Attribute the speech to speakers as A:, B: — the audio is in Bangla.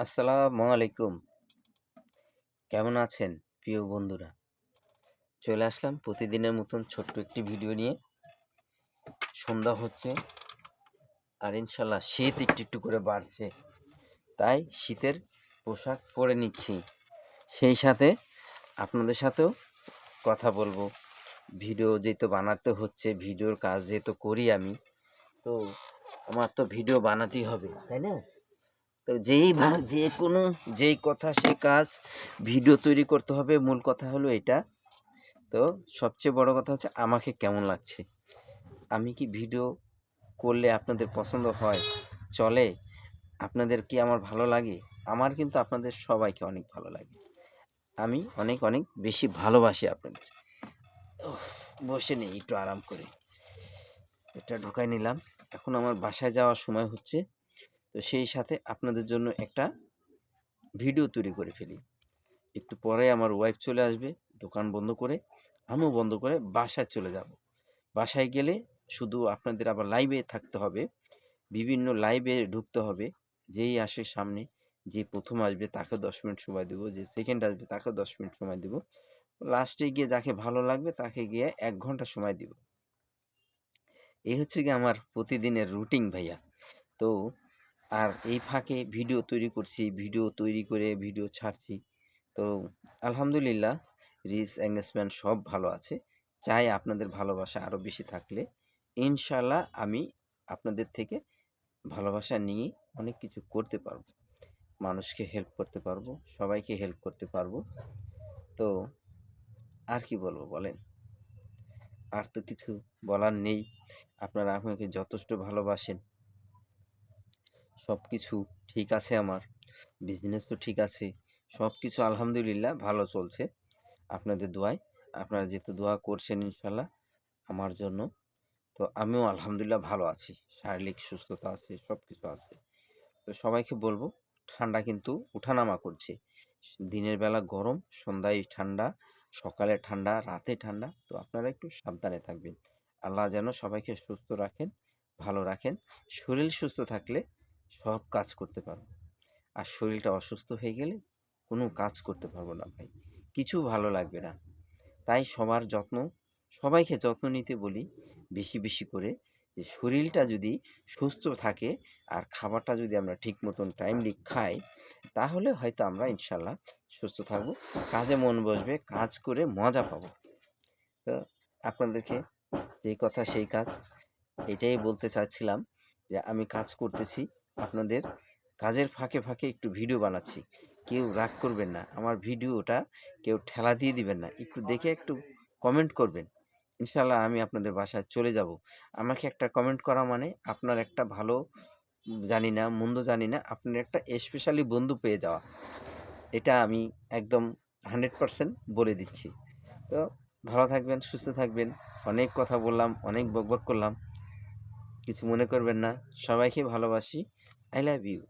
A: আসসালামু আলাইকুম। কেমন আছেন প্রিয় বন্ধুরা? চলে আসলাম প্রতিদিনের মতন ছোট্ট একটি ভিডিও নিয়ে। সন্ধ্যা হচ্ছে আর ইনশাল্লাহ শীত একটু একটু করে বাড়ছে। তাই শীতের পোশাক পরে নিচ্ছি। সেই সাথে আপনাদের সাথেও কথা বলবো। ভিডিও যেহেতু বানাতে হচ্ছে, ভিডিওর কাজ যেহেতু করি আমি, তো আমার তো ভিডিও বানাতেই হবে, তাই না? তো যে কোনো যেই কথা সে কাজ, ভিডিও তৈরি করতে হবে। মূল কথা হলো এটা। তো সবচেয়ে বড় কথা হচ্ছে আমাকে কেমন লাগছে, আমি কি ভিডিও করলে আপনাদের পছন্দ হয়, চলে, আপনাদের কি আমার ভালো লাগে? আমার কিন্তু আপনাদের সবাইকে অনেক ভালো লাগে। আমি অনেক অনেক বেশি ভালোবাসি আপনাদের। বসে নেই, একটু আরাম করে এটা ঢোকাই নিলাম। এখন আমার বাসায় যাওয়ার সময় হচ্ছে, তো সেই সাথে আপনাদের জন্য একটা ভিডিও তৈরি করে ফেলি। একটু পরে আমার ওয়াইফ চলে আসবে দোকান বন্ধ করে, আমিও বন্ধ করে বাসায় চলে যাব। বাসায় গেলে শুধু আপনাদের আবার লাইভে থাকতে হবে, বিভিন্ন লাইভে ঢুকতে হবে। যেই আসে সামনে, যে প্রথম আসবে তাকে 10 মিনিট সময় দেবো, যে সেকেন্ড আসবে তাকে 10 মিনিট সময় দেবো, লাস্টে গিয়ে যাকে ভালো লাগবে তাকে গিয়ে 1 ঘন্টা সময় দিব। এই হচ্ছে কি আমার প্রতিদিনের রুটিন ভাইয়া। তো আর এই ফাঁকে ভিডিও তৈরি করছি, ভিডিও তৈরি করে ভিডিও ছাড়ছি। তো আলহামদুলিল্লাহ, রিচ এঙ্গেজমেন্ট সব ভালো আছে। চাই আপনাদের ভালোবাসা আরও বেশি থাকলে ইনশাল্লাহ আমি আপনাদের থেকে ভালোবাসা নিয়ে অনেক কিছু করতে পারবো, মানুষকে হেল্প করতে পারবো, সবাইকে হেল্প করতে পারবো। তো আর কি বলবো বলেন? আর তো কিছু বলার নেই। আপনারা আমাকে যথেষ্ট ভালোবাসেন, সব কিছু ঠিক আছে আমার, বিজনেস তো ঠিক আছে, সব কিছু আলহামদুলিল্লাহ ভালো চলছে আপনাদের দোয়ায়। আপনারা যেহেতু দোয়া করছেন ইনশাল্লাহ আমার জন্য, তো আমিও আলহামদুলিল্লাহ ভালো আছি, শারীরিক সুস্থতা আছে, সব কিছু আছে। তো সবাইকে বলবো, ঠান্ডা কিন্তু উঠানামা করছে। দিনের বেলা গরম, সন্ধ্যায় ঠান্ডা, সকালে ঠান্ডা, রাতে ঠান্ডা। তো আপনারা একটু সাবধানে থাকবেন। আল্লাহ যেন সবাইকে সুস্থ রাখেন, ভালো রাখেন। শরীর সুস্থ থাকলে সব কাজ করতে পারবো, আর শরীরটা অসুস্থ হয়ে গেলে কোনো কাজ করতে পারবো না ভাই, কিছু ভালো লাগবে না। তাই সবার যত্ন, সবাইকে যত্ন নিতে বলি বেশি বেশি করে, যে শরীরটা যদি সুস্থ থাকে আর খাবারটা যদি আমরা ঠিক মতন টাইমলি খাই, তাহলে হয়তো আমরা ইনশাল্লাহ সুস্থ থাকবো, কাজে মন বসবে, কাজ করে মজা পাবো। তো আপনাদেরকে যেই কথা সেই কাজ, এটাই বলতে চাচ্ছিলাম যে আমি কাজ করতেছি, আপনাদের কাজের ফাঁকে ফাঁকে একটু ভিডিও বানাচ্ছি। কেউ রাগ করবেন না, আমার ভিডিওটা কেউ ঠেলা দিয়ে দিবেন না, একটু দেখে একটু কমেন্ট করবেন। ইনশাল্লাহ আমি আপনাদের বাসায় চলে যাব। আমাকে একটা কমেন্ট করা মানে আপনার একটা ভালো, জানি না মন্দ জানি না, আপনার একটা স্পেশালি বন্ধু পেয়ে যাওয়া, এটা আমি একদম 100% বলে দিচ্ছি। তো ভালো থাকবেন, সুস্থ থাকবেন। অনেক কথা বললাম, অনেক বকবক করলাম, কিছু মনে করবেন না। সবাইকে ভালোবাসি। I love you.